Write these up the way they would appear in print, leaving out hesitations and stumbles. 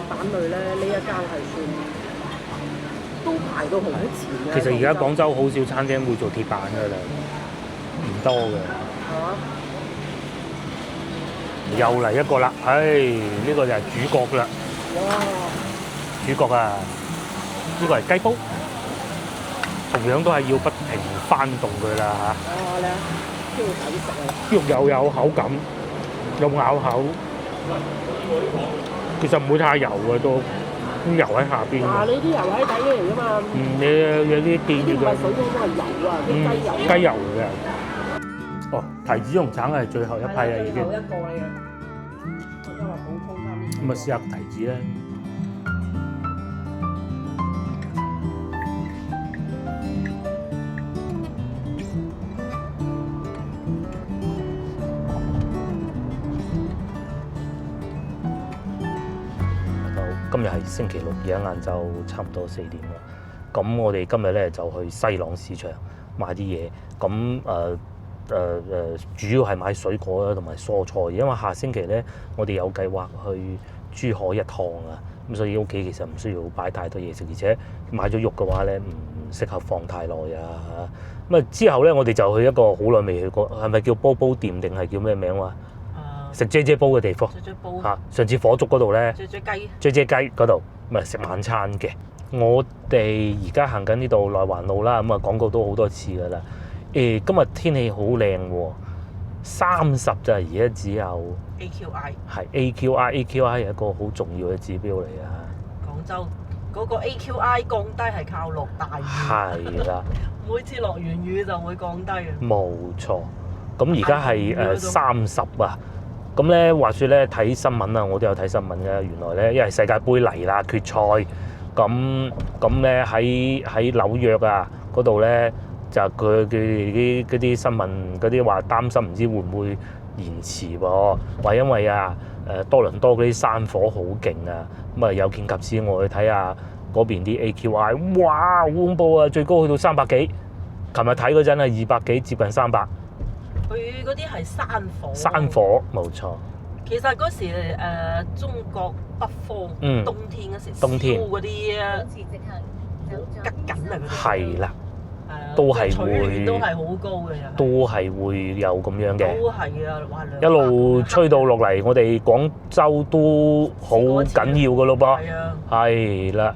板類咧，呢一間係算都排到好前嘅。其實而家廣州好少餐廳會做鐵板㗎啦，唔多嘅。又嚟一個啦，呢個就係主角啦。哇！主角啊，呢個係雞煲，同樣都係要不停翻動佢啦嚇。哦，你超抵食啊！肉又有口感，又咬口，其實唔會太油嘅都，啲油喺下邊。嗱，你啲油喺底嚟㗎嘛？你有啲見呢啲唔係水嗰個係油啊，啲雞油。雞油嚟嘅。哦，提子同橙係最後一批啦，已經。最後一個嚟嘅。我今日補充翻啲。咁啊，試下提子咧。今日係星期六，而家晏晝差唔多4點啦。咁我哋今日咧就去西朗市場買啲嘢。咁主要係買水果啦，同埋蔬菜。因為下星期咧，我哋有計劃去珠海一趟啊。咁所以屋企其實唔需要擺太多嘢食，而且買咗肉嘅話咧，唔適合放太耐啊。咁啊之後咧，我哋就去一個好耐未去過，係咪叫煲煲店定係叫咩名話？食啫啫煲嘅地方嚇，上次火燭嗰度咧，啫啫雞嗰度咪食晚餐嘅。我哋而家行緊呢度內環路啦，咁啊廣告都好多次噶啦。今日天氣好靚喎，30咋，而家只有 AQI 係 AQI 係一個好重要嘅指標嚟啊！廣州嗰個 AQI 降低係靠落大雨，係啦，每次落完雨就會降低嘅。冇錯。咁而家係30啊！咁咧話説咧睇新聞啊，我都有睇新聞嘅。原來咧，因為世界盃嚟啦決賽，咁咧喺紐約啊嗰度咧就佢啲新聞嗰啲話擔心唔知會唔會延遲喎，話因為多倫多嗰啲山火好勁啊，咁啊有見及此我去睇下嗰邊啲 AQI， 哇好恐怖啊，最高去到300幾，琴日睇嗰陣係200幾，接近300。佢嗰啲係山火。山火冇錯。其實嗰時中國北方冬天嗰時燒嗰啲啊，吉緊啊嗰啲。係啦，都係會都係好高嘅，都係會有咁樣嘅。都係啊，哇！一路吹到落嚟，我哋廣州都好緊要嘅咯噃。係啊。係啦。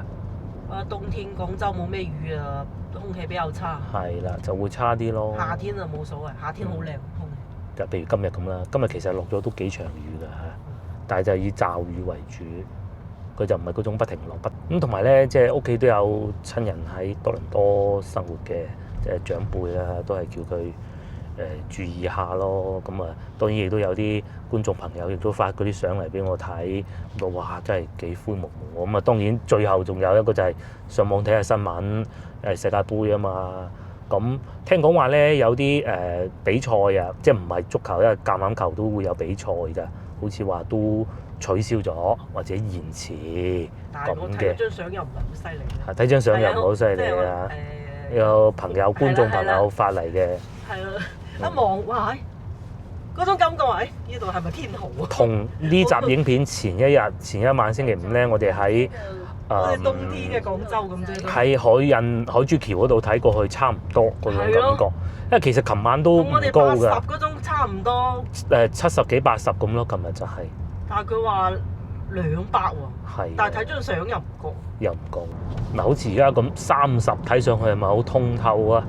冬天廣州冇咩雨啊，空氣比較差。係啦，就會差啲咯。夏天啊冇所謂，夏天好靚空氣。就譬如今日咁啦，今日其實落咗都幾場雨㗎嚇，但係就以驟雨為主，佢就唔係嗰種不停落筆。咁同埋咧，即係屋企都有親人喺多倫多生活嘅，即係長輩啦，都係叫佢注意下咯。咁啊，當然亦都有啲觀眾朋友亦都發嗰啲相嚟俾我睇，咁哇真係幾灰蒙蒙。咁啊，當然最後仲有一個就係上網睇下新聞，世界盃啊嘛。咁聽講話咧有啲比賽啊，即係唔係足球，因為橄欖球都會有比賽㗎，好似話都取消咗或者延遲咁嘅。睇張相又唔係好犀利。係睇張相又唔係好犀利啊！有朋友觀眾朋友發嚟嘅。係啦，一望哇，嗰種感覺話，呢度係咪天河啊？同呢集影片前一晚星期五咧，我哋喺冬天嘅廣州咁啫。喺海珠橋嗰度睇過去，差唔多嗰種感覺。因為其實琴晚都唔高㗎。我哋80嗰種差唔多。70幾80咁咯，琴日就係。但係佢話200喎。係。但係睇張相又唔高。又唔高。嗱，好似而家咁30睇上去係咪好通透啊？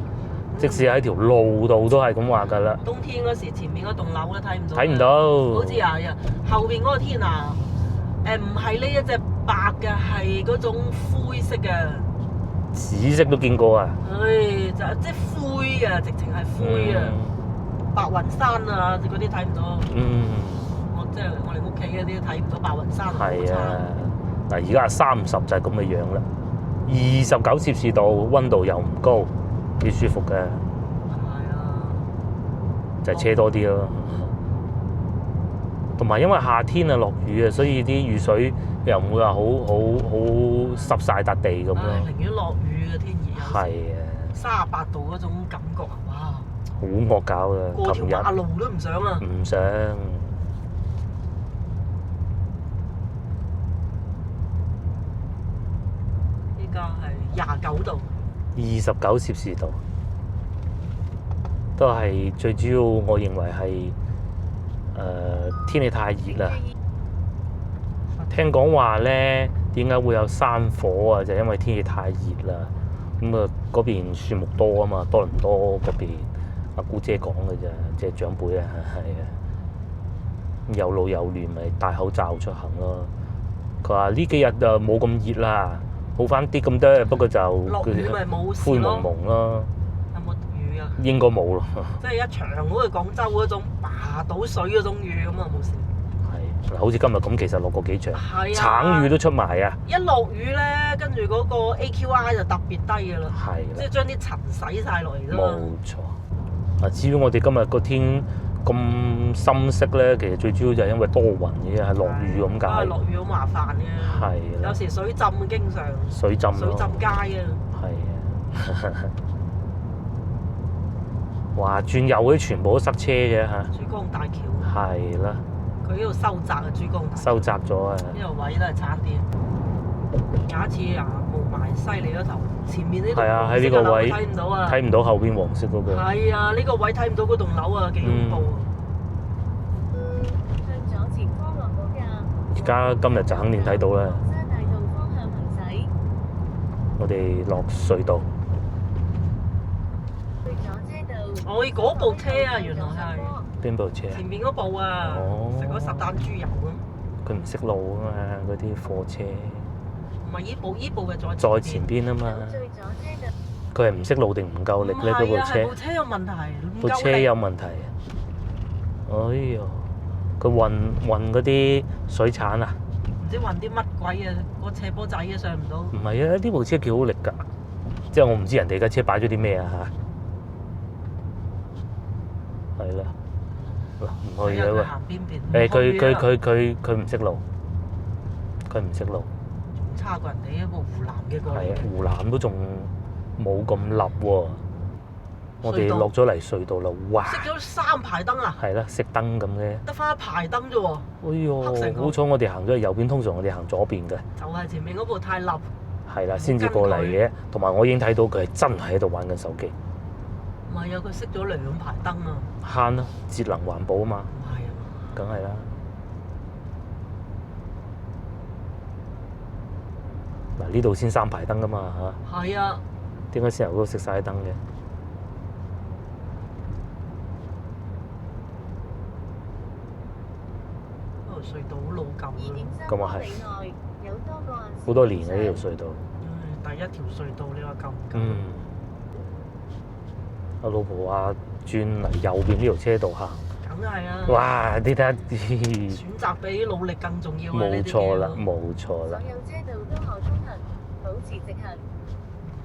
即使喺條路度都係咁話㗎啦。冬天嗰時前面嗰棟樓都睇唔到。睇唔到。好似後邊嗰個天啊，唔係呢一隻白嘅，係嗰種灰色嘅。紫色都見過啊！就即係灰嘅，直情係灰啊！白雲山啊，嗰啲睇唔到。我哋屋企嗰啲睇唔到白雲山。係啊，嗱而家係30就係咁嘅樣啦，29攝氏度，溫度又唔高，幾舒服嘅。係啊，就係車多啲咯。同埋因為夏天啊落雨啊，所以啲雨水又唔會話好濕晒笪地咁咯。寧願落雨嘅天氣。係啊。38度嗰種感覺啊！哇，好惡搞啊！過條馬路都唔想啊！唔想。依家係29度。29攝氏度，都係最主要。我認為係天氣太熱啦。聽講話咧，點解會有山火啊？就因為天氣太熱啦。咁啊，嗰邊樹木多啊嘛，多倫多嗰邊。阿姑姐講嘅咋，即係長輩啊，係啊。有老有嫩，咪戴口罩出行咯。佢話呢幾日就冇咁熱啦，好翻啲咁多，不過就落雨咪冇事灰蒙咯。蒙咯。有冇雨啊？應該冇咯。即係一場好似廣州嗰種爬倒水嗰種雨咁啊，冇事。係嗱，好似今日咁，其實落過幾場，係啊，橙雨都出埋啊。一落雨咧，跟住嗰個 AQI 就特別低㗎啦。係即係將啲塵洗晒落嚟啫嘛。冇錯。啊，至於我哋今日個天咁深色咧，其實最主要就係因為多雲嘅啫，係落雨咁解。落雨好麻煩嘅。係。有時水浸經常。水浸咯。水浸街啊。係啊。哇！轉右嗰啲全部都塞車嘅嚇。珠江大橋。係啦。佢呢度收窄啊，珠江大橋。收窄咗啊！呢個位都係差啲。有一次啊，霧霾犀利咗頭，前面呢度黃色嘅樓睇唔到啊！睇唔到後邊黃色嗰個。係啊，呢個位睇唔到嗰棟樓啊，幾恐怖啊！向左前方落高架。而家今日就肯定睇到啦。黃沙大道方向行駛。我哋落隧道。去左車道。我嗰部車啊，原來係。邊部車啊？前面嗰部啊，食咗實彈豬油啊！佢唔識路啊嘛，嗰啲貨車。唔係依部嘅再前邊啊嘛。佢係唔識路定唔夠力咧？嗰部車。部車有問題，部車有問題。哎呀！佢運嗰啲水產啊？唔知運啲乜鬼啊！個斜坡仔啊上唔到。唔係啊！呢部車幾好力㗎，即係我唔知人哋架車擺咗啲咩啊嚇。係啦。唔去嘅喎。佢唔識路，佢唔識路。差過人哋一部湖南嘅過嚟。係啊，湖南都仲冇咁立喎。我哋落咗嚟隧道啦，哇！熄咗3排燈啊！係啦，熄燈咁嘅。得翻1排燈啫喎。哎呦，好彩我哋行咗去右邊，通常我哋行左邊嘅。就係前面嗰部太立。係啦，先至過嚟嘅。同埋我已經睇到佢係真係喺度玩緊手機。唔係啊！佢熄咗2排燈啊！慳啦，節能環保啊嘛。係啊。梗係啦。嗱，呢度先3排燈噶嘛嚇。係啊。點解先由嗰度熄晒啲燈嘅？嗰條隧道好老舊啊。咁啊係。好多年嘅呢條隧道。第一條隧道你話夠唔夠？嗯。我老婆話轉嚟右邊呢條車道行。梗係啊！哇！你睇下，選擇比努力更重要啊！冇錯啦，冇錯啦。所有車道都可通行，保持直行。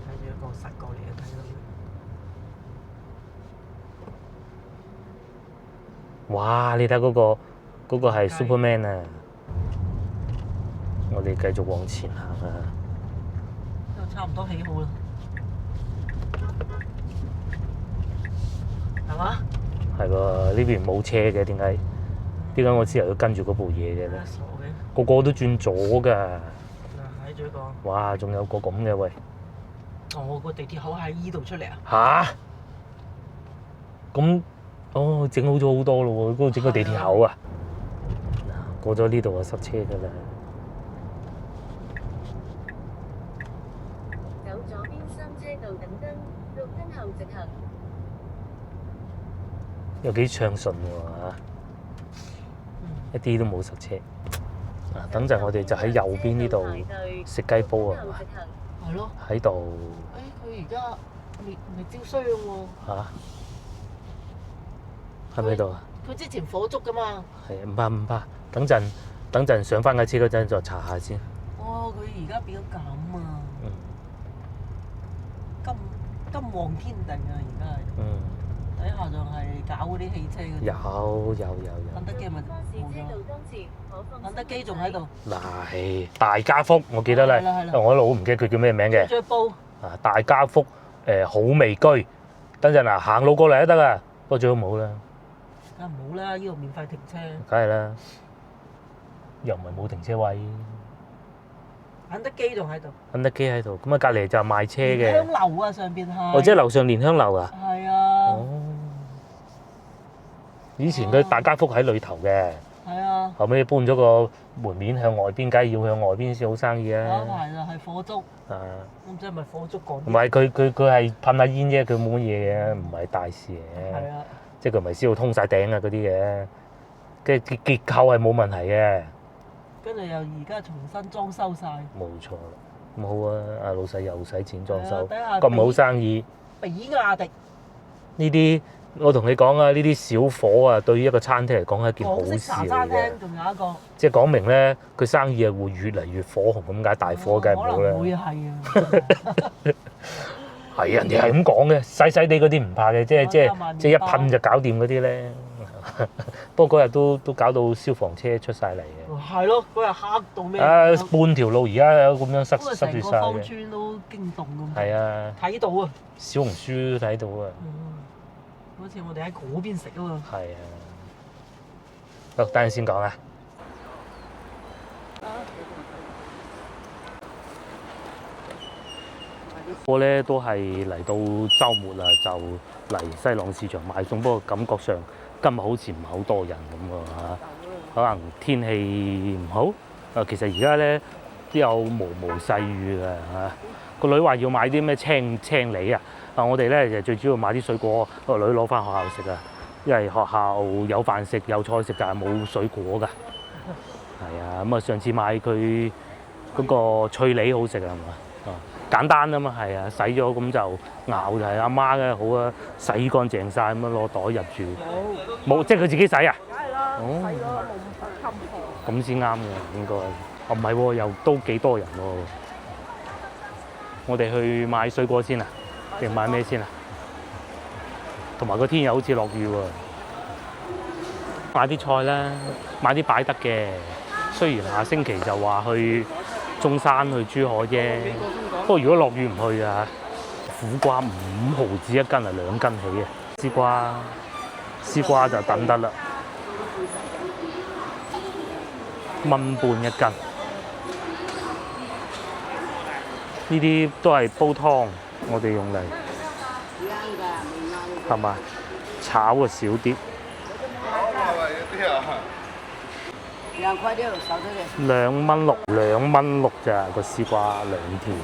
睇住一個實過嚟啊！睇到。哇！你睇嗰個係 Superman 啊！我哋繼續往前行啊！都差唔多起好啦。係嘛？係喎，呢邊冇車嘅，點解我之後要跟住嗰部嘢嘅咧？傻嘅。個個都轉左㗎。嗱，睇住一個。哇！仲有個咁嘅喂。哦，個地鐵口喺依度出嚟啊！吓？咁整好咗好多咯喎！嗰度整個地鐵口啊！嗱，過咗呢度就塞車㗎啦。走左邊3車道等燈，綠燈後直行。有幾暢順喎嚇，一啲都冇塞車。嗱，等陣我哋就喺右邊呢度食雞煲啊嘛。係咯。喺度。佢而家未招商喎。嚇？喺咪度啊？佢之前火燭㗎嘛。係，唔怕，等陣上翻架車嗰陣再查下先。哦，佢而家變咗咁啊！金黃天地啊，而家係。底下仲係搞嗰啲汽車嗰啲。有。肯德基咪冇咗。肯德基仲喺度。嗱，大家福，我記得咧，我一路唔記得佢叫咩名嘅。最煲。啊，大家福好味居，等陣嗱行路過嚟都得啊，不過最好冇啦。梗係冇啦，呢度免費停車。梗係啦，又唔係冇停車位。肯德基仲喺度。肯德基喺度，咁啊隔離就賣車嘅。蓮香樓啊，上邊係。哦，即係樓上蓮香樓啊。係啊。哦。以前佢大家福喺裏頭嘅。係啊。後尾搬咗個門面向外邊，梗係要向外邊先好生意啊。嗰排就係火燭。啊。唔知係咪火燭講？唔係佢係噴下煙啫，佢冇乜嘢嘅，唔係大事嘅。係啊。即係佢唔係燒到通晒頂啊嗰啲嘅，跟住結構係冇問題嘅。跟住又而家重新裝修晒。冇錯啦，咁好啊！阿老細又使錢裝修，咁好生意。比亞迪呢啲我同你講啊，呢啲小火啊，對於一個餐廳嚟講係一件好事嚟嘅。茶餐廳仲有一個，即係講明咧，佢生意係會越嚟越火紅咁解，大火梗係唔好啦。可能會係啊。係人哋係咁講嘅，細細啲嗰啲唔怕嘅，即係一噴就搞掂嗰啲咧。不過嗰日都搞到消防車出晒嚟嘅。係咯，嗰日黑到咩？半條路而家有咁樣塞住晒嘅。成個芳村都驚動咁。係啊。睇到啊！小紅書都睇到啊。好似我哋喺嗰邊食啊嘛。係啊。好，等陣先講啊。我咧都係嚟到週末啦，就嚟西朗市場買餸，不過感覺上今日好似唔係好多人咁喎嚇，可能天氣唔好。其實而家咧都有毛細雨嘅嚇。個女話要買啲咩青梨啊，我哋咧就最主要買啲水果，個女攞翻學校食啊，因為學校有飯食有菜食，但係冇水果㗎。係啊，咁啊上次買佢嗰個脆梨好食啊，係嘛？簡單啊嘛，係啊，洗咗咁就熬就係阿媽嘅好啊，洗乾淨晒咁樣攞袋入住。冇，即係佢自己洗啊？梗係啦，洗咗冇咁襟貨。咁先啱嘅應該。唔係喎，又都幾多人喎。我哋去買水果先啊，定買咩先啊？同埋個天又好似落雨喎。買啲菜啦，買啲擺得嘅。雖然下星期就話去中山去珠海啫。不過如果落雨唔去啊，苦瓜5毫子一斤啊，2斤起啊。絲瓜就等得啦，1.5蚊一斤。呢啲都係煲湯，我哋用嚟係咪炒嘅少啲。2蚊6咋個絲瓜2條。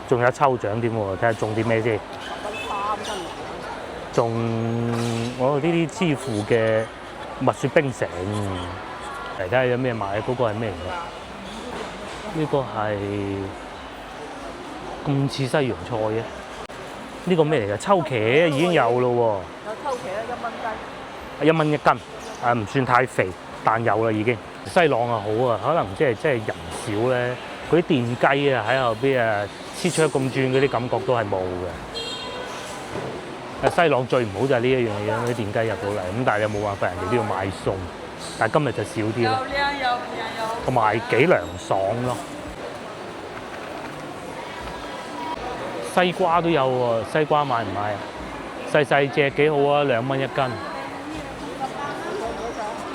仲有抽獎添喎，睇下中啲咩先。中我呢啲支付嘅蜜雪冰城，嚟睇下有咩買？嗰個係咩嚟㗎？呢個係咁似西洋菜嘅。呢個咩嚟㗎？秋茄已經有咯喎。有秋茄啊，1蚊雞。1蚊1斤，唔算太肥，但有啦已經。西朗啊好啊，可能即係人少咧，嗰啲電雞啊喺後邊啊。黐出咁轉嗰啲感覺都係冇嘅。西朗最唔好就係呢一樣嘢，啲電雞入到嚟，咁但係又冇辦法，人哋都要買餸。但係今日就少啲咯。同埋幾涼爽咯。西瓜都有喎，西瓜買唔買啊？細細隻幾好啊，2蚊1斤。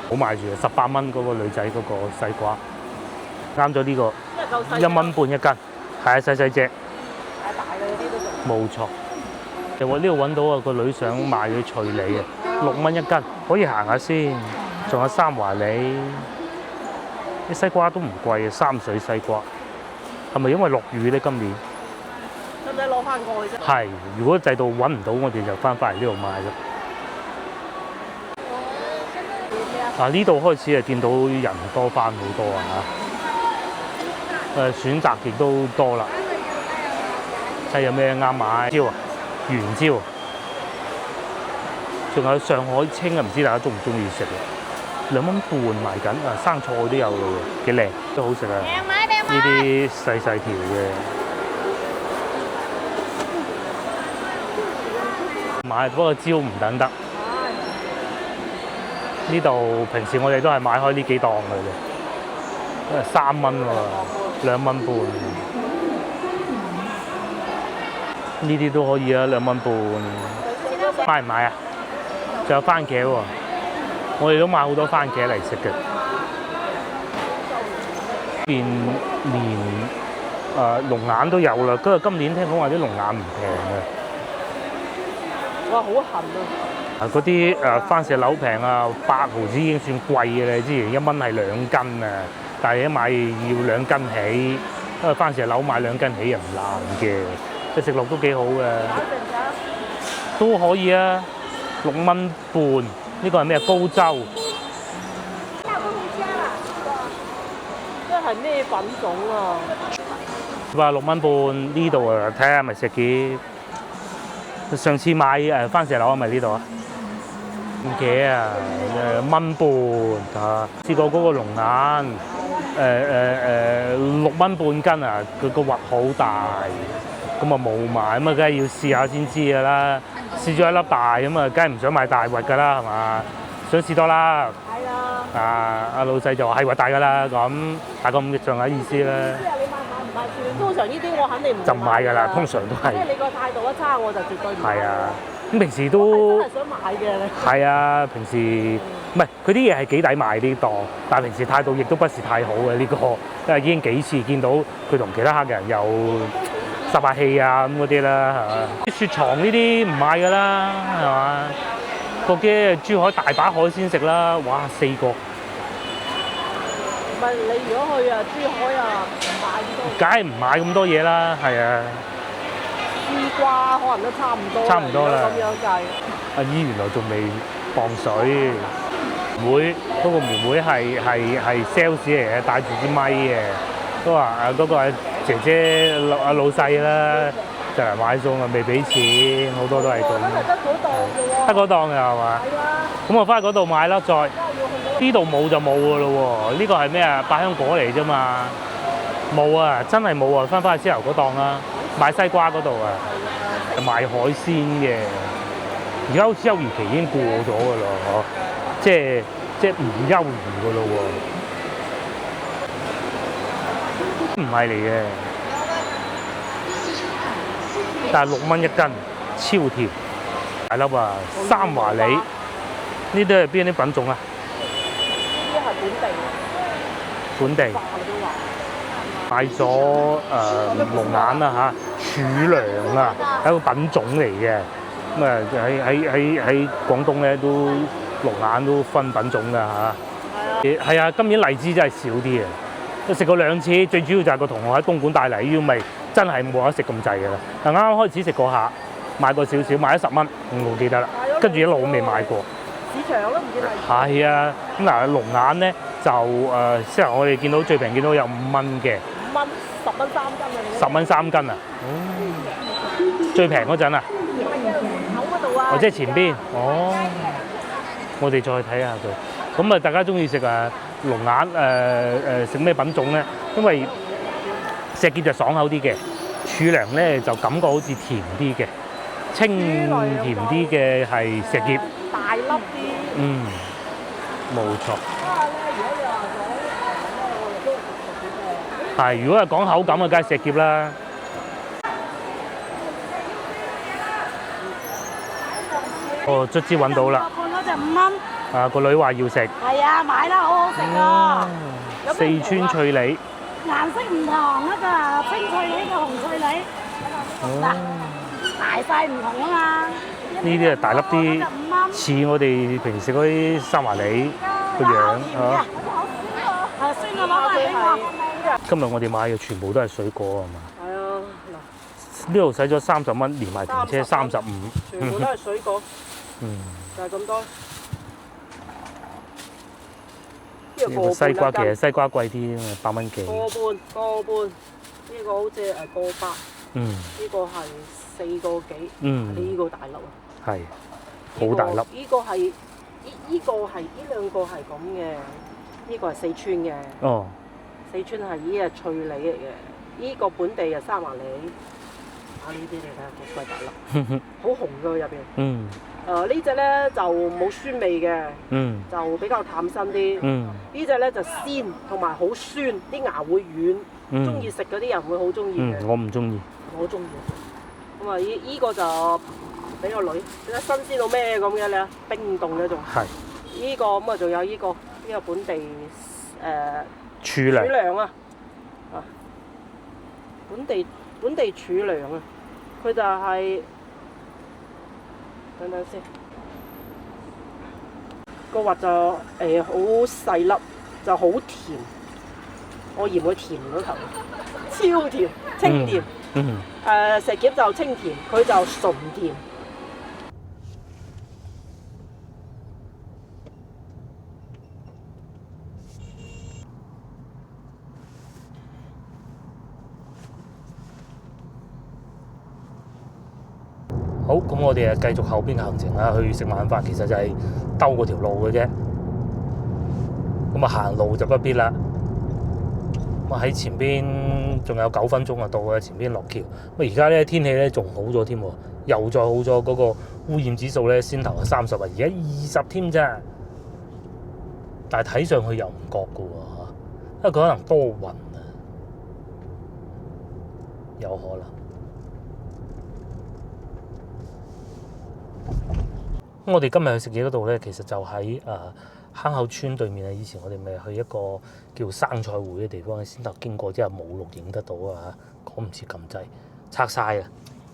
好賣住啊，18蚊嗰個女仔嗰個西瓜，啱咗呢個1蚊半1斤。係啊，細細隻，大大嘅嗰啲都仲。冇錯，就我呢度揾到啊，個女想買啲脆梨啊，6蚊1斤，可以行下先。仲有三華梨，啲西瓜都唔貴啊，三水西瓜。係咪因為落雨咧今年？使唔使攞翻過去啫？係，如果制度揾唔到，我哋就翻返嚟呢度買咯。呢度開始見到人多翻好多啊嚇！選擇亦都多啦，睇有咩啱買。蕉啊，元蕉，仲有上海青啊，唔知大家中唔中意食啊？2蚊半賣緊啊，生菜都有嘅喎，幾靚，都好食啊！呢啲細細條嘅，買不過蕉唔等得。呢度平時我哋都係買開呢幾檔嘅啫，3蚊喎，2蚊半。呢啲都可以啊，2蚊半。買唔買啊？仲有番茄喎，我哋都買好多番茄嚟食嘅。邊連龍眼都有啦，跟住今年聽講話啲龍眼唔平嘅。哇，好痕啊！嗰啲番石榴平啊，8毫子已經算貴嘅啦。之前1蚊係2斤啊，但係一買要2斤起，因為番石榴買2斤起又唔難嘅，即係食落都幾好嘅。都可以啊，6蚊半。呢個係咩？高州。即係咩品種啊？話6蚊半呢度啊，睇下係咪石硤。上次買番石榴係咪呢度啊？茄啊，1蚊半啊！試過嗰個龍眼，6蚊半斤啊，佢個核好大，咁啊冇買，咁啊梗係要試下先知㗎啦。試咗一粒大咁啊，梗係唔想買大核㗎啦，係嘛？想試多啦。係啊。阿老細就話係核大㗎啦，咁大概咁上下意思啦。即係你買唔買算？通常呢啲我肯定唔就唔買㗎啦，通常都係。即係你個態度一差，我就絕對唔買。係啊。咁平時都真係想買嘅你。係啊，平時唔係佢啲嘢係幾抵買呢檔，但係平時態度亦都不是太好嘅呢個，因為已經幾次見到佢同其他客人有撒下氣啊咁嗰啲啦，係嘛？啲雪藏呢啲唔買㗎啦，係嘛？個嘅珠海大把海鮮食啦，哇4個！唔係你如果去珠海唔買咁多。梗係唔買咁多嘢啦，係啊。絲瓜可能都差唔多。差唔多啦。咁樣計。阿姨原來仲未磅水，嗰個妹妹係 sales 嚟嘅，帶住支咪嘅，都話嗰個姐姐老細啦，就嚟買餸啊，未俾錢，好多都係咁。得嗰檔嘅喎。得嗰檔嘅係嘛？係啊。咁我翻去嗰度買啦，再呢度冇就冇㗎咯喎，呢個係咩啊？百香果嚟啫嘛，冇啊，真係冇啊，翻去之後嗰檔啦，買西瓜嗰度啊，賣海鮮嘅。而家好似休漁期已經過咗㗎啦，嗬，即係唔休漁㗎咯喎，唔係嚟嘅，但係6蚊1斤，超甜，大粒啊，三華李，呢啲係邊啲品種啊？呢啲係本地。本地。買咗龍眼啦嚇，儲糧啊，係一個品種嚟嘅。咁啊喺廣東咧都龍眼都分品種㗎嚇。係啊，今年荔枝真係少啲嘅，都食過2次，最主要就係個同學喺東莞帶嚟，要咪真係冇得食咁滯㗎啦。啱啱開始食過下，買過少少，買咗10蚊，我記得啦。跟住一路未買過。市場都唔見荔枝。係啊，咁嗱龍眼咧就即係我哋見到最平見到有5蚊嘅。5蚊，10蚊3斤啊！10蚊3斤啊！最平嗰陣啊！口嗰度啊！即係前邊。哦，我哋再睇下佢。咁啊，大家中意食龍眼食咩品種咧？因為石硤就爽口啲嘅，儲糧咧就感覺好似甜啲嘅，清甜啲嘅係石硤。大粒啲。嗯，冇錯。係，如果係講口感嘅，梗係石硤啦。哦，卒之揾到啦。半嗰隻5蚊。啊，個女話要食。係啊，買啦，好好食啊！四川脆梨。顏色唔同一個青脆梨，一個紅脆梨。嗱，大細唔同啊嘛。呢啲係大粒啲，似我哋平時嗰啲三華李個樣嚇。係酸嘅攞嚟俾我。今日我哋買嘅全部都係水果啊嘛。係啊，嗱，呢度使咗30蚊，連埋停車35。全部都係水果。嗯。就係咁多。呢個西瓜其實西瓜貴啲，8蚊幾。個半，呢個好似個8。嗯。呢個係4個幾。嗯。呢個大粒啊。係。好大粒。呢個係呢兩個係咁嘅，呢個係四川嘅。哦。四川係呢係脆梨嚟嘅，呢個本地係三華李。啊呢啲你睇下好鬼大粒，好紅㗎入邊。嗯。呢只咧就冇酸味嘅，就比較淡身啲。呢只咧就鮮同埋好酸，啲牙會軟，中意食嗰啲人會好中意嘅。我唔中意。我中意。咁啊，依個就俾個女，你睇新鮮到咩咁嘅咧？冰凍嘅仲。係。呢個咁啊，仲有呢個本地儲糧啊。本地儲糧啊，佢就係、等等先，個核就好細粒，就好甜。我嫌佢甜嗰頭，超甜，清甜。石硤就清甜，佢就純甜。好，咁我哋繼續後邊嘅行程啦，去食晚飯，其實就係兜嗰條路嘅啫。咁啊行路就不必啦。咁啊喺前邊仲有9分鐘就到嘅，前邊落橋。咁而家咧天氣咧仲好咗添喎，又再好咗，嗰個污染指數咧先頭係30啊，而家20添咋。但係睇上去又唔覺嘅喎，因為佢可能多雲啊，有可能。咁我哋今日去食嘢嗰度咧，其實就喺坑口村對面啊。以前我哋咪去一個叫生菜會嘅地方，先頭經過之後冇錄影得到啊，講唔切咁滯，拆晒啊！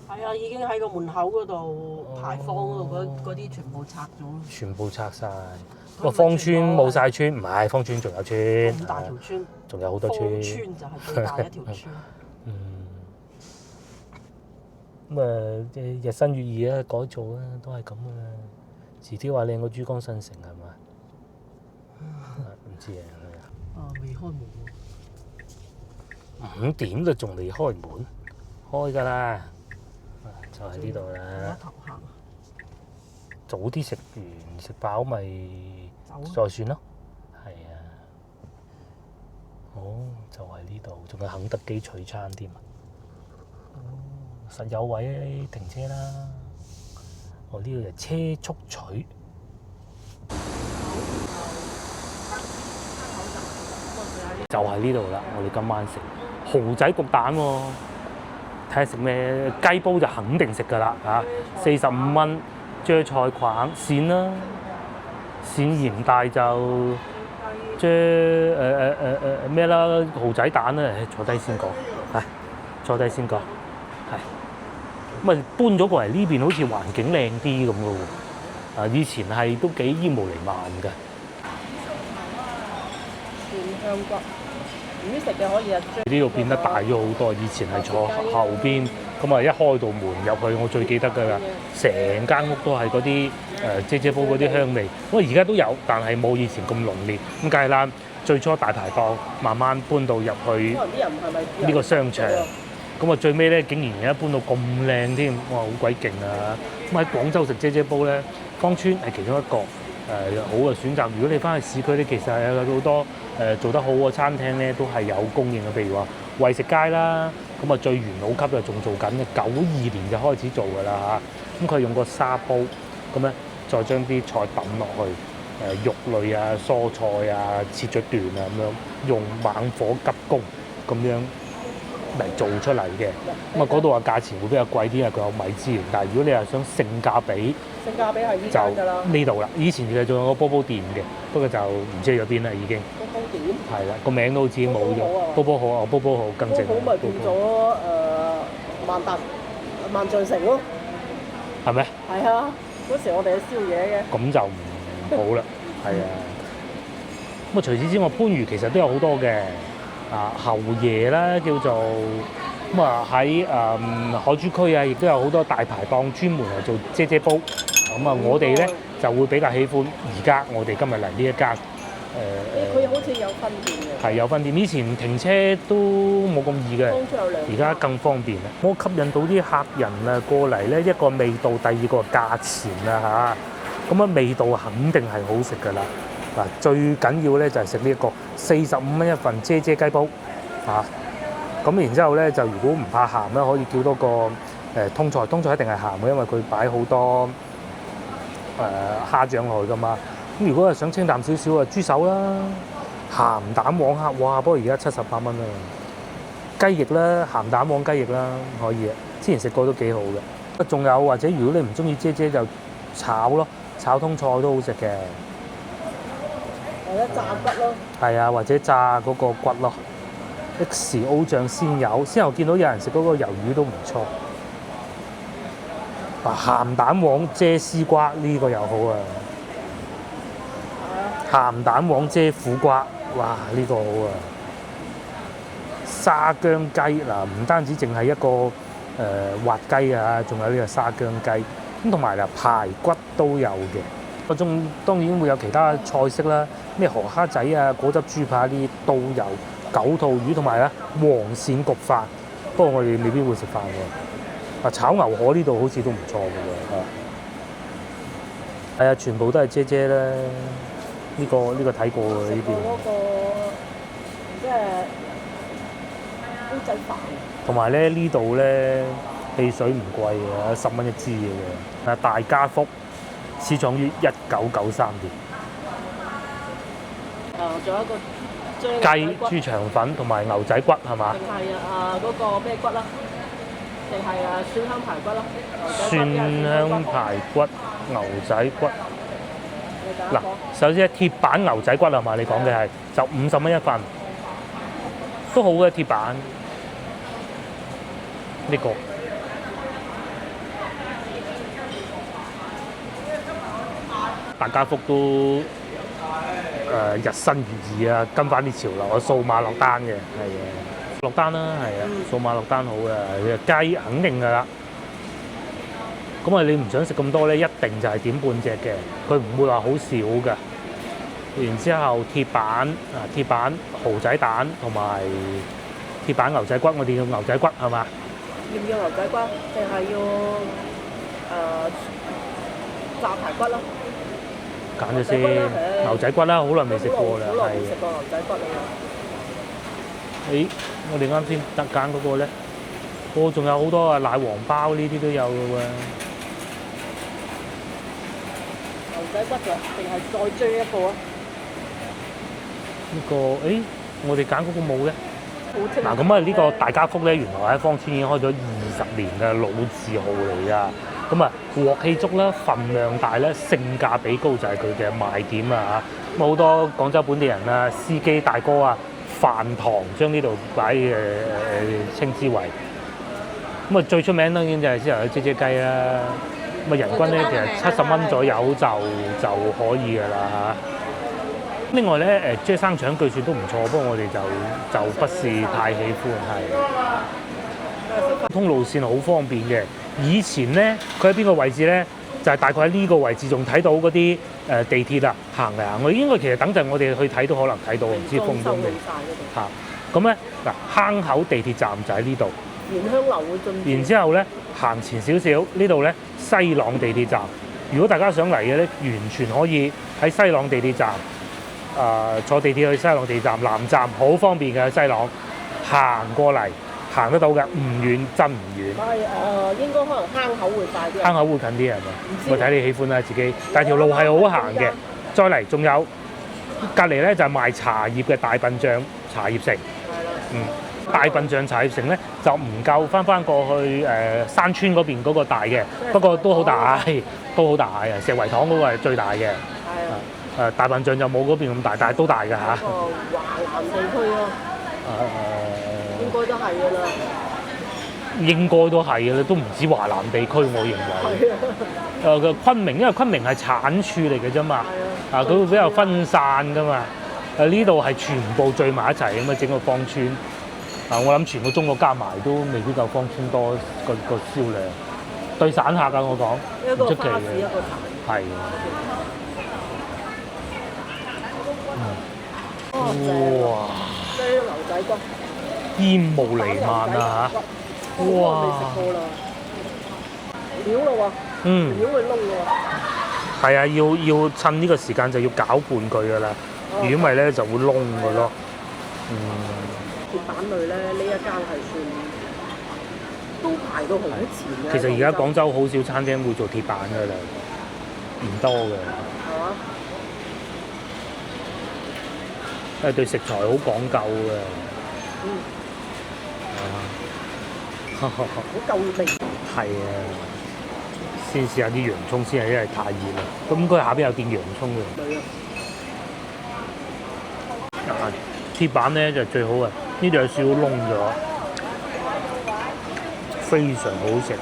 係啊，已經喺個門口嗰度牌坊嗰度嗰啲全部拆咗。全部拆晒。個芳村冇晒村，唔係芳村仲有村。咁大條村。仲有好多村。芳村就係最大一條村。咁日新月異啊，改造啊，都係咁啊。遲啲話靚過珠江新城係嘛？唔知啊。未開門喎。5點就仲未開門，開㗎啦，就喺呢度啦。早啲食完食飽咪再算咯。係啊。就喺呢度，仲有肯德基取餐添。實有位停車啦。呢度就車速取。就喺呢度啦，我哋今晚食蠔仔焗蛋喎。睇下食咩，雞煲就肯定食㗎啦嚇，45蚊。啫菜框鱔啦，鱔鹽大就啫咩啦，蠔仔蛋啦，坐低先講，係坐低先講，係咁啊搬咗過嚟呢邊，好似環境靚啲咁嘅喎，以前係都幾煙霧瀰漫㗎。蒜香骨，魚食嘅可以啊。呢度變得大咗好多，以前係坐後邊。咁啊！一開到門入去，我最記得㗎啦，成間屋都係嗰啲啫啫煲嗰啲香味。我而家都有，但係冇以前咁濃烈。咁梗係啦，最初大排檔，慢慢搬到入去呢個商場。咁啊，最尾咧竟然而家搬到咁靚添，哇！好鬼勁啊！咁喺廣州食啫啫煲咧，芳村係其中一個好嘅選擇。如果你翻去市區咧，其實係有好多做得好嘅餐廳咧，都係有供應嘅。譬如話惠食街啦。咁啊，最元老級就仲做緊嘅，92年就開始做㗎啦嚇。咁佢用個砂煲，咁咧再將啲菜揼落去，肉類啊、蔬菜啊切咗段啊咁樣，用猛火急攻咁樣嚟做出嚟嘅。咁啊，嗰度嘅價錢會比較貴啲啊，佢有米芝蓮。但係如果你係想性價比係呢間㗎啦。呢度啦，以前其實仲有個煲煲店嘅，不過就唔知去咗邊啦已經。煲店係啦，個名都好似冇咗。煲煲好啊，煲煲好更正。煲咪變咗萬象城咯。係咩？係啊，嗰時我哋去宵夜嘅。咁就唔好啦，係啊。咁啊，除此之外，番禺其實都有好多嘅侯爺啦，叫做咁啊喺海珠區啊，亦都有好多大排檔專門嚟做啫啫煲。咁啊，我哋咧就會比較喜歡而家我哋今日嚟呢一間。佢好似有分店嘅。係有分店，以前停車都冇咁易嘅，而家更方便啦。我吸引到啲客人啊過嚟咧，一個味道，第二個價錢啊嚇。咁啊味道肯定係好食㗎啦。嗱，最緊要咧就係食呢一個45蚊一份啫啫雞煲嚇。咁然之後咧就如果唔怕鹹咧，可以叫多個通菜，通菜一定係鹹嘅，因為佢擺好多蝦醬落去㗎嘛。咁如果係想清淡少少啊，豬手啦、鹹蛋黃蝦，哇！不過而家78蚊啦。雞翼啦、鹹蛋黃雞翼啦，可以啊。之前食過都幾好嘅。仲有或者如果你唔中意啫啫就炒咯，炒通菜都好食嘅。或者炸骨咯。係啊，或者炸嗰個骨咯。XO 醬鮮魷，先後見到有人食嗰個魷魚都唔錯。鹹蛋黃遮絲瓜呢個又好啊！鹹蛋黃遮苦瓜，哇呢個好啊！沙姜雞嗱，唔單止淨係一個滑雞啊，仲有呢個沙姜雞，咁同埋嗱排骨都有嘅。嗰種當然會有其他菜式啦，咩河蝦仔啊、果汁豬扒呢啲都有，九肚魚同埋咧黃鱔焗飯。不過我哋未必會食飯喎。炒牛河呢度好似都唔錯嘅喎。係啊，全部都係姐姐啦。呢個睇過喎呢邊。嗰個即係烏仔飯。同埋咧呢度咧汽水唔貴嘅，10蚊一支嘅喎。大家福始創於1993年。仲有一個雞、豬腸粉同埋牛仔骨係嘛？定係嗰個咩骨啦？定係蒜香排骨啦？蒜香排骨、牛仔骨。嗱，首先鐵板牛仔骨係嘛？你講嘅係就50蚊一份，都好嘅鐵板。呢個大家福都日新月異啊，跟翻啲潮流啊，數碼落單嘅，係啊，落單啦，係啊，數碼落單好嘅，雞肯定㗎啦。咁啊，你唔想食咁多咧，一定就係點半隻嘅，佢唔會話好少㗎。然之後鐵板蠔仔蛋同埋鐵板牛仔骨，我哋要牛仔骨係嘛？要唔要牛仔骨？定係要炸排骨咯？揀咗先，牛仔骨啦，好耐未食過啦，好耐未食過牛仔骨啦。誒，我哋啱先特揀嗰個咧，仲有好多啊，奶黃包呢啲都有嘅喎。牛仔骨㗎，定係再追一個啊？呢個我哋揀嗰個冇嘅。嗱咁啊，呢個大家福咧，原來喺芳村已經開咗20年嘅老字號嚟㗎。咁啊，鑊氣足啦，份量大咧，性價比高就係佢嘅賣點啊！咁好多廣州本地人啊、司機大哥啊、飯堂將呢度擺稱之為。咁啊，最出名當然就係先頭嘅姐姐雞啦。咁啊，人均咧其實70蚊左右就可以㗎啦嚇。另外咧，即係生腸據說都唔錯，不過我哋就不是太喜歡係。通路線好方便嘅。以前咧，佢喺邊個位置咧？就係大概喺呢個位置，仲睇到嗰啲地鐵啊，行嚟行去。應該其實等陣我哋去睇都可能睇到，唔知封咗未嚇。咁咧嗱，坑口地鐵站就喺呢度。蓮香樓會進。然之後咧，行前少少，呢度咧西朗地鐵站。如果大家想嚟嘅咧，完全可以喺西朗地鐵站坐地鐵去西朗地鐵站南站，好方便嘅西朗行過嚟。行得到嘅，唔遠真唔遠。但係應該可能坑口會快啲。坑口會近啲係咪？我睇你喜歡啦，自己。但係條路係好行嘅。再嚟仲有隔離咧就係賣茶葉嘅大笨象茶葉城。大笨象茶葉城咧就唔夠翻過去山村嗰邊嗰個大嘅，不過都好大，都好大啊！石圍塘嗰個係最大嘅。係啊。大笨象就冇嗰邊咁大，但係都大㗎嚇。華南地區咯。應該都係㗎啦。應該都係㗎啦，都唔止華南地區，我認為。昆明，因為昆明係產處嚟嘅啫嘛。佢會比較分散㗎嘛。呢度係全部聚埋一齊咁啊，整個芳村。我諗全個中國加埋都未必夠芳村多個銷量。對散客啊，我講唔出奇嘅。係。哇！雞牛仔骨。煙霧瀰漫啊嚇！哇！未食過啦，料咯喎，料會燶喎。係啊，要趁呢個時間就要攪拌佢噶啦，如果唔係咧就會燶噶咯。鐵板類咧，呢一間係算都排到好前嘅。其實而家廣州好少餐廳會做鐵板噶啦，唔多嘅。係嘛？因為對食材好講究嘅。好夠味。係啊，先試下啲洋葱先，因為太熱啦。咁佢下邊有件洋葱嘅。鐵板咧就最好啊，呢度有少少燶咗，非常好食，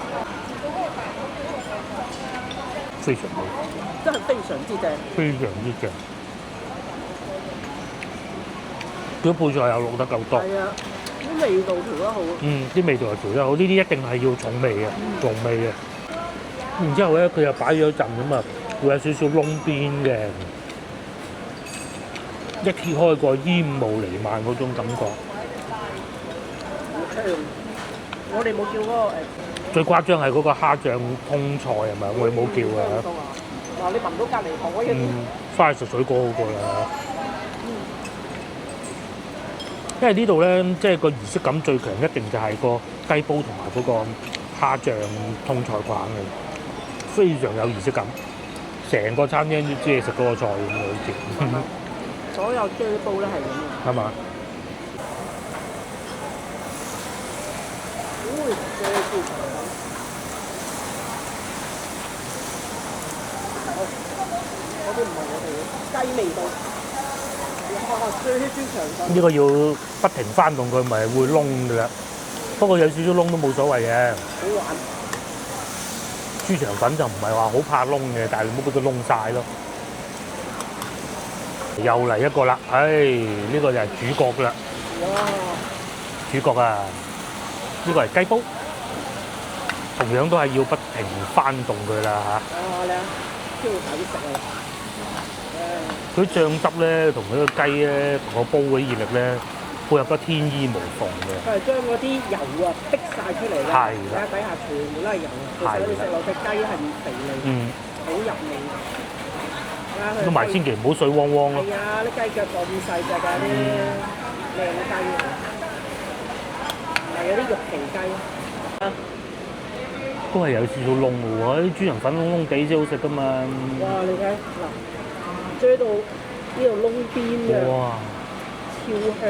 非常好，真係非常之正。非常之正。佢配菜又落得夠多，係啊，啲味道調得好。啲味道又調得好，呢啲一定係要重味嘅，重味嘅。然之後咧，佢又擺咗一陣咁啊，會有少少燶邊嘅，一揭開個煙霧瀰漫嗰種感覺。我哋冇叫嗰個最誇張係嗰個蝦醬通菜係咪？我哋冇叫啊。嗱，你聞到隔離台嗰啲，花式水果好過啦。因為呢度咧，即係個儀式感最強，一定就係個雞煲同埋嗰個蝦醬通菜框嘅，非常有儀式感。成個餐廳都只係食嗰個菜咁樣好似。所有雞煲咧係咁嘅。係嘛？嗰啲唔係我哋嘅雞味道。哇！最豬腸粉呢個要不停翻動佢，咪會燶㗎啦。不過有少少燶都冇所謂嘅。好玩。豬腸粉就唔係話好怕燶嘅，但係你唔好俾佢燶晒咯。又嚟一個啦，呢個就係主角啦。哇！主角啊，呢個係雞煲，同樣都係要不停翻動佢啦嚇。你啊，超抵食啊！佢醬汁咧，同佢個雞咧，同個煲嗰啲熱力咧，配合得天衣無縫嘅。佢係將嗰啲油啊逼晒出嚟嘅，係啦，底下全部都係油。其實你食落隻雞係唔肥膩，好入味。同埋千祈唔好水汪汪咯。係啊，啲雞腳咁細隻㗎，啲靚雞，係有啲肉皮雞。都係有少少燶嘅喎，啲豬腸粉燶燶地先好食噶嘛。哇！你睇嗱，追到呢度燶邊嘅，哇！超香。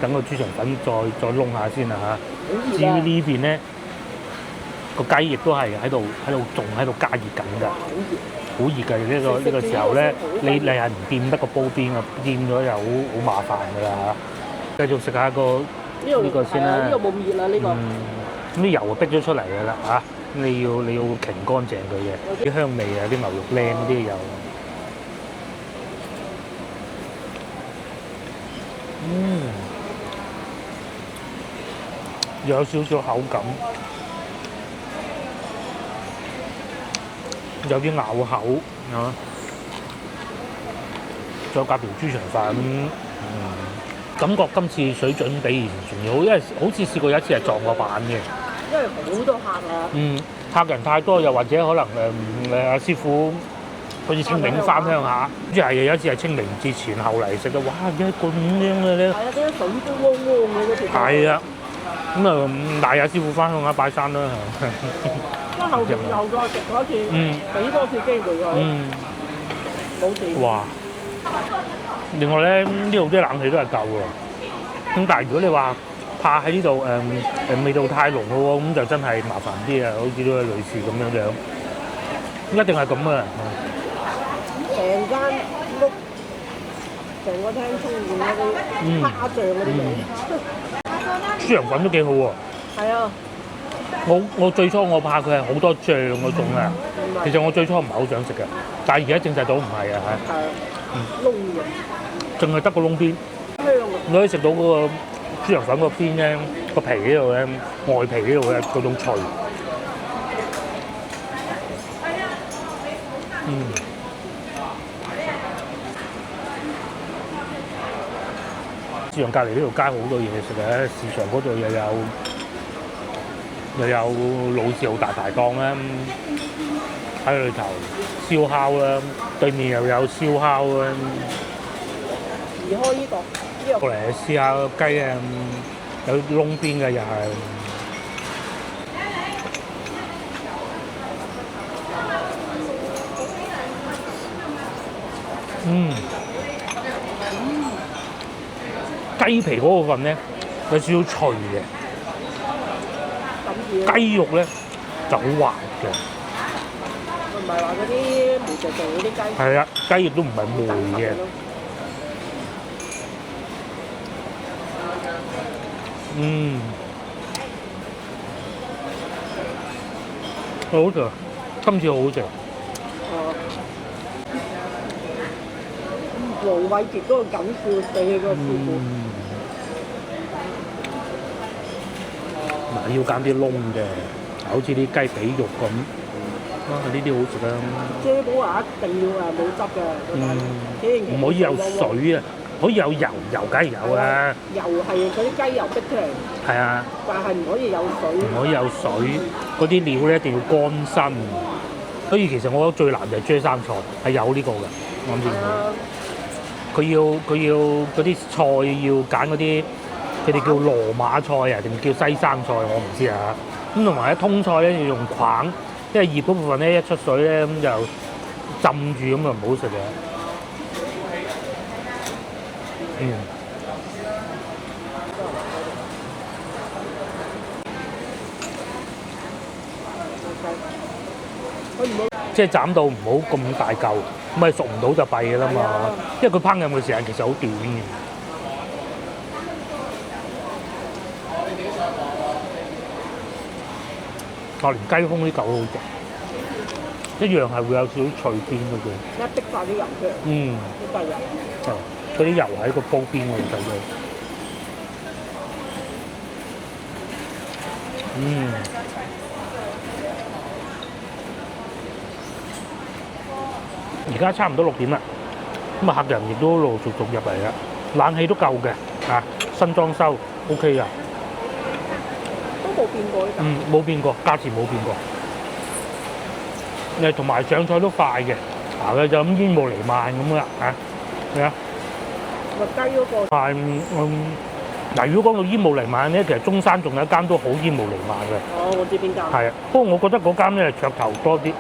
等個豬腸粉再燶下先啦嚇。至於好熱啊！呢邊咧，個雞亦都係仲喺度加熱緊㗎。好熱㗎！呢個時候咧，你係唔掂得個煲邊啊？掂咗又好麻煩㗎啦嚇。繼續食下呢個先啦。呢個冇咁熱啦，呢個。咁啲油啊逼咗出嚟㗎啦嚇，你要擎乾淨佢嘅，啲香味啊，啲牛肉靚嗰啲油。有少少口感，有啲咬口啊，再夾條豬腸粉，感覺今次水準比以前仲要好，因為好似試過有一次係撞過板嘅。因為好多客啊。客人太多，又或者可能阿師傅好似清明翻鄉下，好似係有一次係清明節前後嚟食嘅，哇！一個咁樣嘅咧。係啊，啲水煲汪汪嘅嗰條。係啊。咁啊，帶阿師傅翻鄉下拜山啦。咁後邊又再食多一次，俾多次機會佢。冇事。哇！另外咧，呢度啲冷氣都係夠喎。咁但係如果你話怕喺呢度味道太濃咯喎，咁就真係麻煩啲啊！好似呢位女士咁樣樣，一定係咁啊！成間屋，成個廳充滿嗰啲蝦醬嗰啲味。豬腸粉都幾好喎。係啊。我最初我怕佢係好多醬嗰種啊，其實我最初唔係好想食嘅，但係而家證實到唔係啊嚇。係啊。燶嘅。淨係得個燶邊。你可以食到嗰個豬腸粉個邊咧，個皮呢度咧，外皮呢度咧嗰種脆。市場隔離呢條街好多嘢食嘅，市場嗰度又有老字號大排檔啦，喺裏頭燒烤啦，對面又有燒烤啦。移開呢個。過嚟試下雞啊，有燶邊嘅又係。雞皮嗰個份咧有少少脆嘅，雞肉咧就好滑嘅。唔係話嗰啲梅實淨嗰啲雞。係啊，雞翼都唔係梅嘅。嗯，好食啊，今次好好食。黃偉傑嗰個緊笑死佢個師傅。嗱，要揀啲窿嘅，好似啲雞髀肉咁。呢啲好食啊！遮寶話一定要冇汁嘅，唔可以有水啊，可以有油，油梗係有啊。油係嗰啲雞油逼出嚟，係啊，但係唔可以有水。唔可以有水，嗰啲料咧一定要乾身。所以其實我覺得最難就係啫生菜，係有呢個嘅，我諗住佢要嗰啲菜要揀嗰啲，佢哋叫羅馬菜啊，定叫西生菜，我唔知啊。咁同埋咧通菜咧要用框。因為葉嗰部分咧一出水咧咁就浸住咁就唔好食嘅。即係斬到唔好咁大嚿，咁咪熟唔到就弊嘅啦嘛。因為佢烹飪嘅時間其實好短嘅。連雞胸啲嚿都好食，一樣係會有少少脆邊嗰種。一滴晒啲油出嚟。啲雞油。嗰啲油喺個煲邊嗰度睇到。而家差唔多6點啦，咁啊客人亦都陸陸續續入嚟啦，冷氣都夠嘅，新裝修 OK 㗎。冇變過呢？冇變過，價錢冇變過。同埋上菜都快嘅，佢就咁煙霧彌漫咁啦，係啊。麥雞嗰個係如果講到煙霧彌漫咧，其實中山仲有一間都好煙霧彌漫嘅。我知邊間。係啊，不過我覺得嗰間咧噱頭多啲，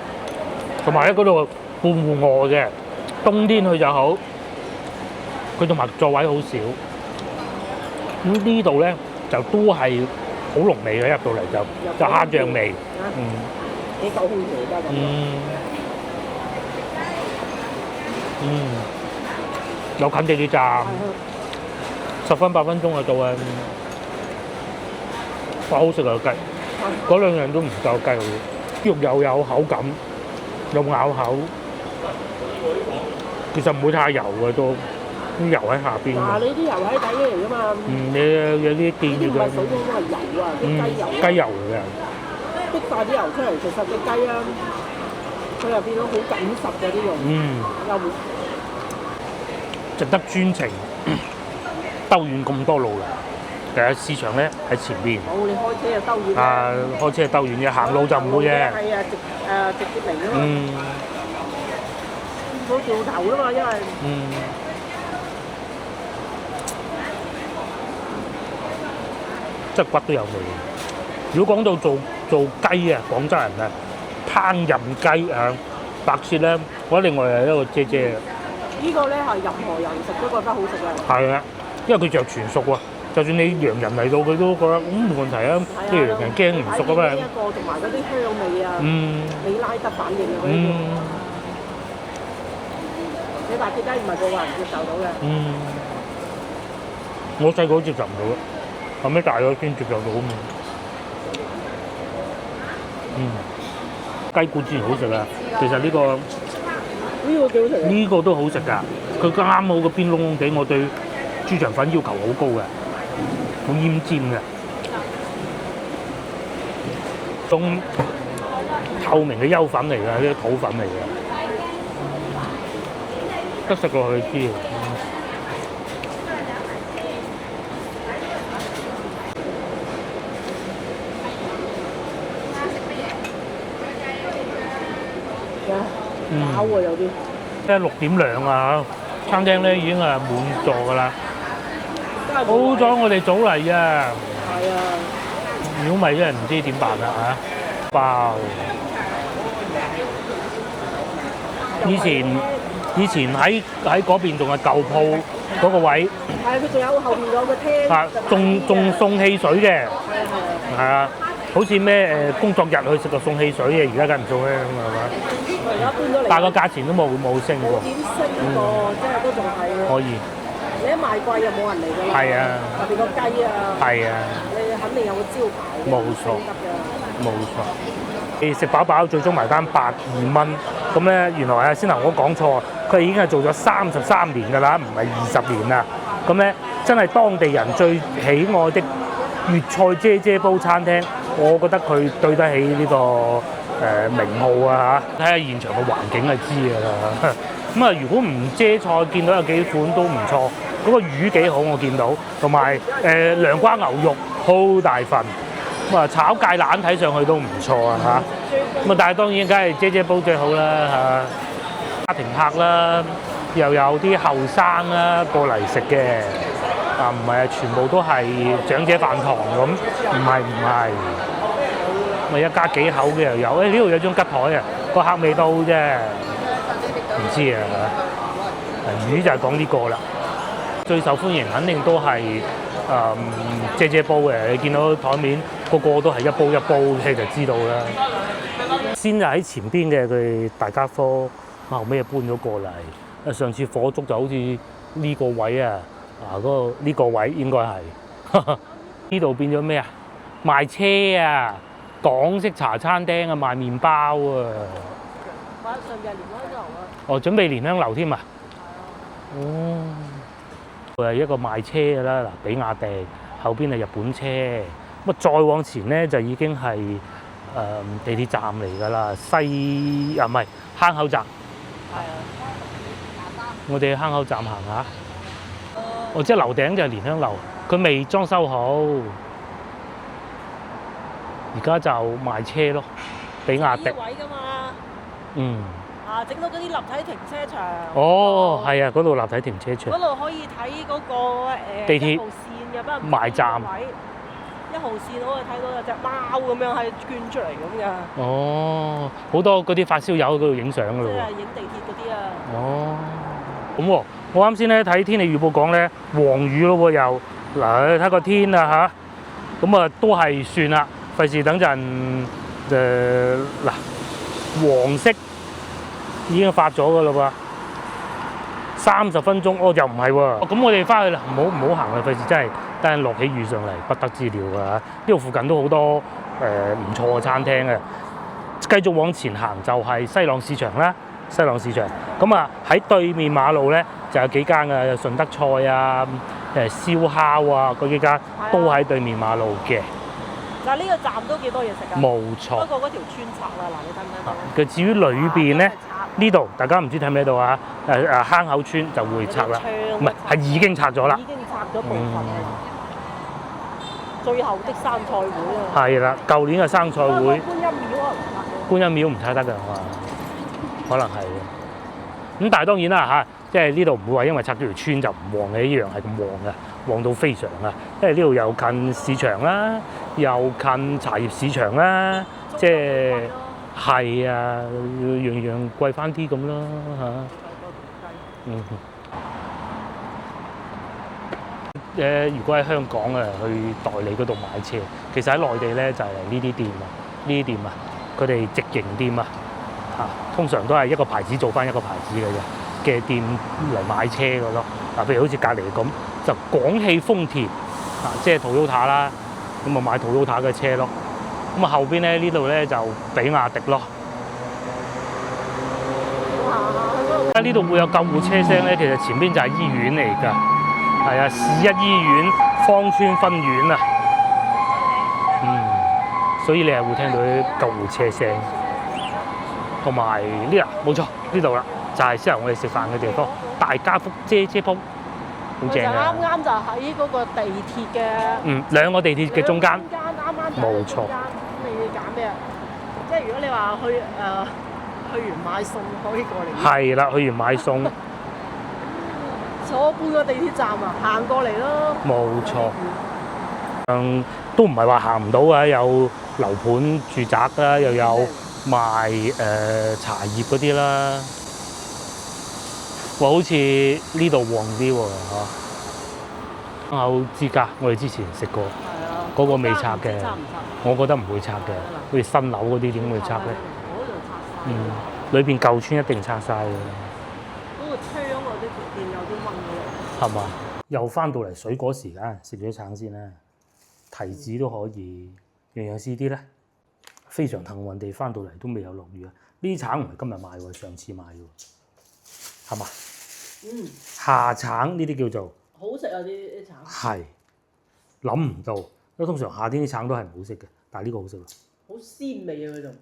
同埋咧嗰度半戶外嘅，冬天去就好，佢同埋座位好少。咁呢度咧就都係。好濃味嘅，入到嚟就蝦醬味，幾夠空調㗎咁。有近地鐵站，10分8分鐘就到啊！哇，好食啊雞，嗰兩樣都唔夠雞好，肉又有口感，又咬口，其實唔會太油嘅都。啲油喺下邊。你啲油喺底嚟㗎嘛？你有啲電嘅。呢啲唔係水嗰個係油啊，啲雞油。雞油嚟嘅。逼晒啲油出嚟，其實隻雞啊，佢又變咗好緊實嘅啲肉。又值得專程兜遠咁多路嘅。其實市場咧喺前邊。你開車就兜遠。開車兜遠嘅，行路就唔會嘅。係啊，直接嚟㗎嘛。冇掉頭㗎嘛，因為。即係骨都有味。如果講到做雞啊，廣州人啊，烹飪雞白切咧，我覺得另外係一個姐姐嘅。呢個咧係任何人食都覺得好食嘅。係啊，因為佢著全熟喎，就算你洋人嚟到，佢都覺得冇問題啊。啲洋人驚唔熟啊嘛。呢一個同埋嗰啲香味啊，你拉得反應嘅嗰啲。你白切雞唔係個個人接受到嘅。我細個接受唔到。後尾大咗先接受到啊嘛。雞骨之前好食啊，其實呢個幾好食。呢個都好食㗎，佢啱好個邊窿窿地，我對豬腸粉要求好高嘅，好奄尖嘅，種透明嘅優粉嚟㗎，呢啲土粉嚟嘅，一食落去知。飽喎有啲，即係6點2啊！餐廳咧已經係滿座㗎啦。好彩我哋早嚟啊！係啊！如果唔係真係唔知點辦啦嚇。爆！以前喺嗰邊仲係舊鋪嗰個位。係啊，佢仲有後邊有個廳。仲送汽水嘅。係啊。好似咩工作日去食個送汽水嘅，而家梗唔送咧，咁係嘛？而家搬咗嚟，但係個價錢都冇升過。點升過？即係都仲係可以。你一賣貴又冇人嚟㗎啦。係啊，特別個雞啊，係啊，你肯定有個招牌嘅。冇錯得㗎。冇錯。你食飽飽，最終埋單120蚊。咁咧，原來啊，先頭我講錯，佢已經係做咗33年㗎啦，唔係20年啦。咁咧，真係當地人最喜愛的粵菜啫啫煲餐廳，我覺得佢對得起呢個名號啊嚇！睇下現場嘅環境就知㗎啦。咁啊，如果唔遮菜，見到有幾款都唔錯。嗰個魚幾好，我見到，同埋涼瓜牛肉好大份。咁啊，炒芥蘭睇上去都唔錯啊嚇。咁啊，但係當然梗係啫啫煲最好啦嚇。家庭客啦，又有啲後生啦過嚟食嘅。啊，唔係啊，全部都係長者飯堂咁，唔係。咪一家幾口嘅又有，呢度有張吉台啊，個客未到啫，唔知啊。魚就係講呢個啦，最受歡迎肯定都係啫啫煲嘅，你見到台面個個都係一煲一煲，你就知道啦。先就喺前邊嘅佢大家科，後尾搬咗過嚟。上次火燭就好似呢個位啊，呢個位應該係呢度變咗咩啊？賣車啊！港式茶餐廳啊，賣麵包啊！上邊係蓮香樓啊！哦，準備蓮香樓添啊！哦，佢係一個賣車嘅啦，嗱，比亞迪後邊係日本車，咁啊再往前咧就已經係地鐵站嚟㗎啦，唔係坑口站。係啊！我哋去坑口站行下。哦，即係樓頂就係蓮香樓，佢未裝修好。而家就賣車咯，比亞迪。位㗎嘛。嗯。啊！整到嗰啲立體停車場。哦，係啊，嗰度立體停車場。嗰度可以睇嗰個地鐵1號線嘅，不過埋站。1號線可以睇到有隻貓咁樣係捐出嚟咁㗎。哦，好多嗰啲發燒友喺嗰度影相㗎咯喎。即係影地鐵嗰啲啊。哦。咁喎，我啱先咧睇天氣預報講咧黃雨咯喎又，嗱睇個天啊嚇，咁啊都係算啦。費事等陣黃色已經發咗㗎啦喎，30分鐘又唔係喎，咁我哋翻去啦，唔好行啦，費事真係等陣落起雨上嚟不得之了㗎。呢度附近都好多唔錯嘅餐廳嘅，繼續往前行就係西朗市場啦，西朗市場咁啊喺對面馬路咧就有幾間嘅，有順德菜啊、燒烤啊嗰幾間都喺對面馬路嘅。嗱，呢個站都幾多嘢食㗎？冇錯。不過嗰條村拆啦，嗱你睇唔睇到？佢至於裏邊咧，呢度大家唔知睇唔睇到啊？坑口村就會拆啦，唔係已經拆咗啦。已經拆咗部分啦。最後的生菜會啊！係啦，舊年嘅生菜會。觀音廟啊唔拆。觀音廟唔拆得㗎嘛？可能係嘅。咁但係當然啦嚇，即係呢度唔會話因為拆咗條村就唔旺嘅，一樣係咁旺嘅，旺到非常啊！因為呢度又近市場啦，又近茶葉市場啦，即係係啊，樣樣貴翻啲咁咯嚇。嗯。如果喺香港啊，去代理嗰度買車，其實喺內地咧就係呢啲店啊，呢啲店啊，佢哋直營店啊，嚇，通常都係一個牌子做翻一個牌子嘅店嚟買車嘅咯。嗱，譬如好似隔離咁，就廣汽豐田啊，即係 Toyota 啦，咁啊買 Toyota 嘅車咯。咁啊後邊咧呢度咧就比亞迪咯。呢度會有救護車聲咧，其實前邊就係醫院嚟㗎。係啊，市一醫院芳村分院啊，所以你係會聽到啲救護車聲，同埋呢啊，冇錯，呢度啦，就係適合我哋食飯嘅地方，大家福啫啫煲，好正啊！啱啱就喺嗰個地鐵嘅，兩個地鐵嘅中間，啱冇錯。你要揀咩啊？即係如果你話去完買餸可以過嚟。係啦，去完買餸。坐半個地鐵站啊，行過嚟咯。冇錯。都唔係話行唔到啊，有樓盤住宅啦，又有賣茶葉嗰啲啦。哇，好似呢度旺啲喎嚇。坑口之家，我哋之前食過，嗰個未拆嘅，我覺得唔會拆嘅，好似新樓嗰啲點會拆咧？裏邊舊村一定拆晒嘅。嗰個窗嗰啲電有啲掹嘅。係嘛？又翻到嚟水果時間，食咗橙先啦，提子都可以，樣樣試啲咧。非常幸運地翻到嚟都未有落雨啊！呢啲橙唔係今日買喎，上次買喎，係嘛？夏橙呢啲叫做好食啊！啲橙係諗唔到，因為通常夏天啲橙都係唔好食嘅，但係呢個好食喎。好鮮味啊！佢仲，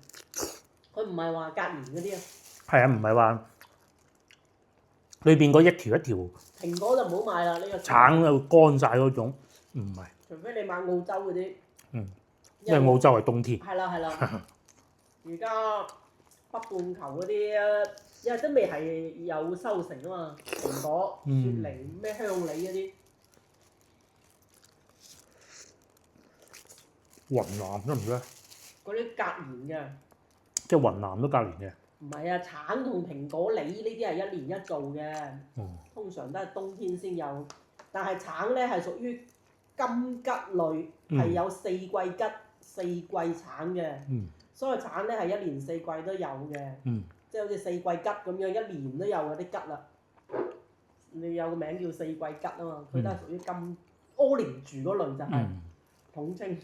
佢唔係話隔年嗰啲啊。係啊，唔係話裏邊嗰一條一條蘋果就唔好買啦，呢個橙又乾晒嗰種，唔係。除非你買澳洲嗰啲。因為澳洲係冬天。係啦係啦，而家北半球嗰啲，因為都未係有收成啊嘛，蘋果、雪梨、咩香梨嗰啲。雲南得唔得？嗰啲隔年嘅。即係雲南都隔年嘅。唔係啊，橙同蘋果、梨呢啲係一年一做嘅，通常都係冬天先有。但係橙咧係屬於金桔類，係有四季桔、四季橙嘅。所以橙咧係一年四季都有嘅，即係好似四季桔咁樣，一年都有嗰啲桔啦。你有個名叫四季桔啊嘛，佢都係屬於金 orange 嗰類就係統稱。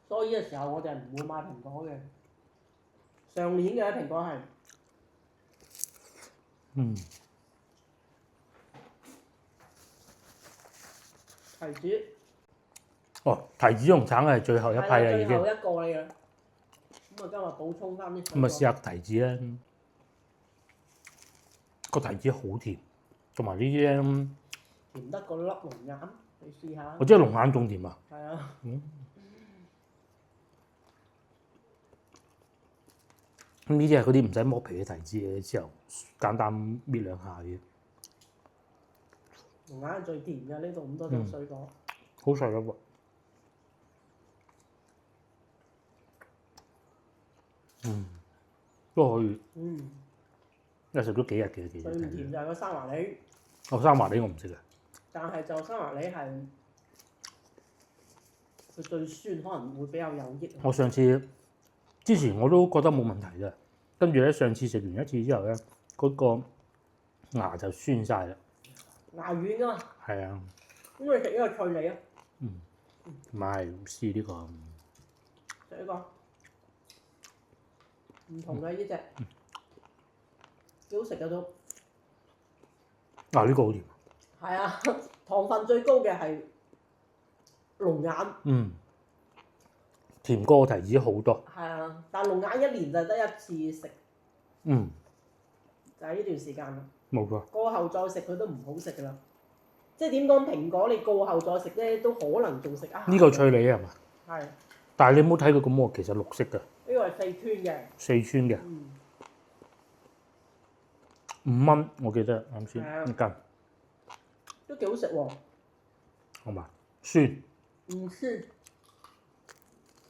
所以呢個時候我哋係唔會買蘋果嘅。上年嘅蘋果係，提子。哦，提子同橙係最後一批啦，已經。最後一個嚟嘅。咁啊，今日補充翻啲。咁啊，試下提子咧，個提子好甜，同埋呢啲咧。甜得個粒龍眼，你試下。我知龍眼仲甜啊。係啊。咁呢啲係嗰啲唔使剝皮嘅提子嘅，之後簡單搣兩下嘅。龍眼係最甜嘅，呢度咁多種水果。好細粒喎。都可以。因為食咗幾日嘅其實。最唔甜就係個生華梨。生華梨我唔食嘅。但係就生華梨係佢最酸，可能會比較有益。我之前我都覺得冇問題嘅，跟住咧上次食完一次之後咧，嗰個牙就酸晒啦。牙軟啊嘛。係啊。咁你食呢個脆梨啊？唔係試呢個。食呢個唔同嘅呢隻，幾好食嘅都。呢個好甜。係啊，糖分最高嘅係龍眼。甜過提子好多。係啊，但龍眼一年就得一次食。就係呢段時間啦。冇錯。過後再食佢都唔好食噶啦。即係點講，蘋果你過後再食咧，都可能仲食啊。呢個脆梨係嘛？係。但係你冇睇佢咁喎，其實綠色嘅。呢個係四川嘅。四川嘅。5蚊，我記得啱先一斤。都幾好食喎。好嘛？酸。唔酸。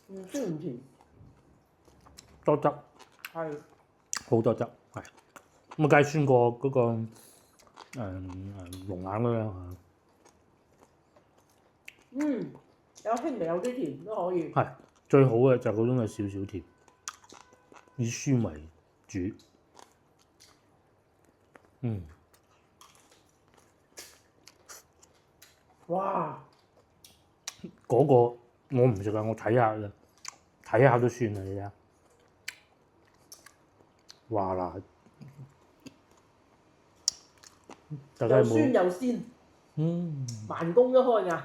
唔酸唔甜。多汁。係。好多汁，係。咁啊，梗係酸過嗰個龍眼嗰樣。有輕微有啲甜都可以。係最好嘅就係嗰種有少少甜，以酸為主。哇！嗰個我唔食啊，我睇下啦，睇下都算啦，你睇下。哇嗱，大家有冇？又酸又鮮。慢工都開㗎。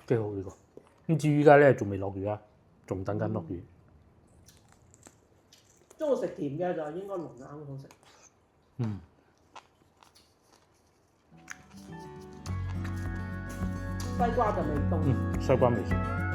幾好呢個。咁至於依家咧仲未落雨啊，仲等緊落雨。中意食甜嘅就應該龍眼好食。西瓜就未凍。西瓜未熟。